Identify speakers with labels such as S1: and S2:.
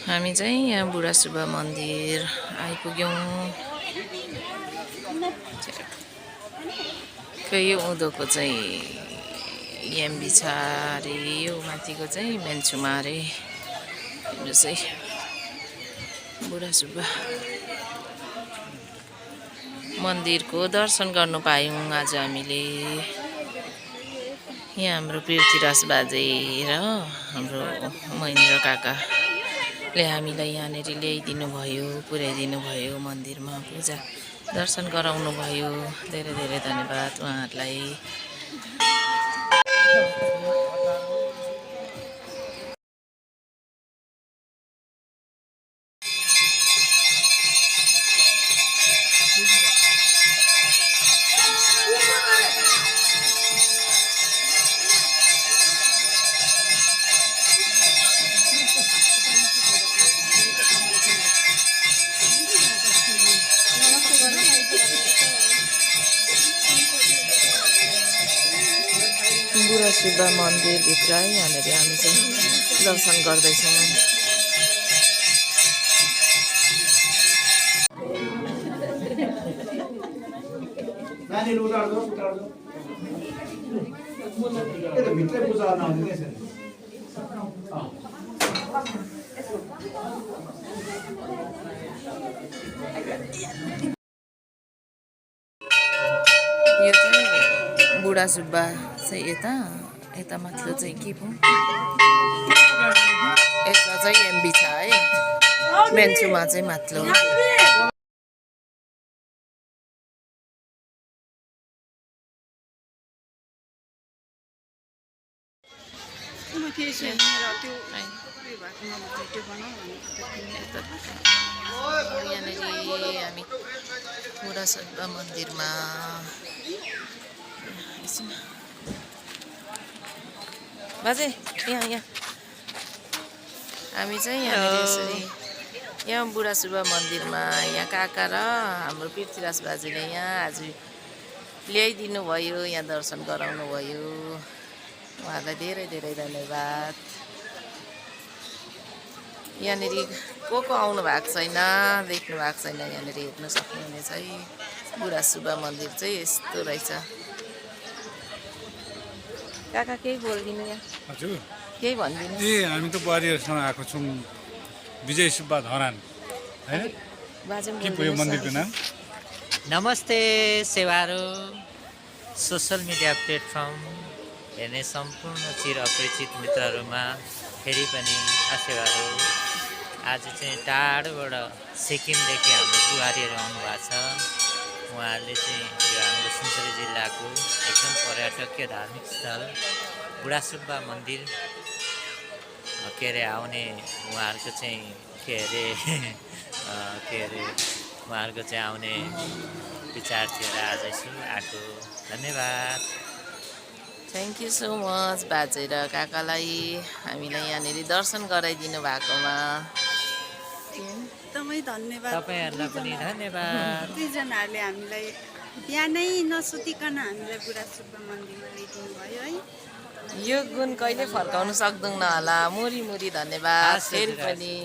S1: हामी चाहिँ यहाँ बुढा सुब्बा मन्दिर आइपुग्यौँ। यो उँधोको चाहिँ एमबी छ अरे, यो माथिको चाहिँ मेन्चुमा अरे। यो चाहिँ बुढा सुब्बा मन्दिरको दर्शन गर्नु पायौँ आज हामीले। यहाँ हाम्रो पृथ्वीराज बाजे र हाम्रो महेन्द्र काकाले हामीलाई यहाँनिर ल्याइदिनु भयो, पुर्याइदिनु भयो मन्दिरमा, पूजा दर्शन गराउनु भयो। धेरै धेरै धन्यवाद उहाँहरूलाई। बुढा सुब्बा मन्दिरभित्र यहाँनिर हामी चाहिँ दर्शन गर्दैछौँ। यो चाहिँ बुढा सुब्बा चाहिँ यता माथिल्लो चाहिँ के पो यता चाहिँ एमबी छ है, मेन्चुमा चाहिँ माथिल्लो। यहाँनिर हामी बुढा सुब्बा मन्दिरमा बाजे यहाँ हामी चाहिँ यहाँनिर यसरी यहाँ बुढा सुब्बा मन्दिरमा यहाँ काका र हाम्रो पृथ्वीराज बाजेले यहाँ आज ल्याइदिनु भयो, यहाँ दर्शन गराउनु भयो। उहाँलाई धेरै धेरै धन्यवाद। यहाँनिर को आउनु भएको छैन, देख्नु भएको छैन, यहाँनिर हेर्न सक्नुहुनेछ है। बुढा सुब्बा मन्दिर चाहिँ यस्तो रहेछ। काका केही बोलिदिनु यहाँ?
S2: हजुर
S1: केही भनिदिनु।
S2: हामी त बुहारीहरूसँग आएको छौँ, विजय सुब्बा धरान हैन? के पो यो मन्दिरको नाम?
S3: नमस्ते सेवारो सोसल मिडिया प्लेटफर्म हेर्ने सम्पूर्ण चिर अपरिचित मित्रहरूमा फेरि पनि आसेवारो। आज चाहिँ टाढोबाट सिक्किमदेखि हाम्रो बुहारीहरू आउनुभएको छ। उहाँहरूले चाहिँ यो हाम्रो सुनसरी जिल्लाको एकदम पर्यटकीय धार्मिक स्थल बुढा सुब्बा मन्दिर के अरे आउने उहाँहरूको चाहिँ के अरे उहाँहरूको चाहिँ आउने विचार थियो र आज यसो आएको। धन्यवाद।
S1: थ्याङ्क यू सो मच बाजे र काकालाई हामीलाई यहाँनिर दर्शन गराइदिनु भएकोमा
S4: एकदमै धन्यवाद।
S3: तपाईँहरूलाई पनि धन्यवाद।
S4: दुईजनाहरूले हामीलाई बिहानै नसुतिकन हामीलाई बुढा सुब्बा मन्दिरमा ल्याइदिनु भयो है।
S1: यो गुण कहिले फर्काउन सक्दैनौँ होला। मुरी धन्यवाद फेरि पनि।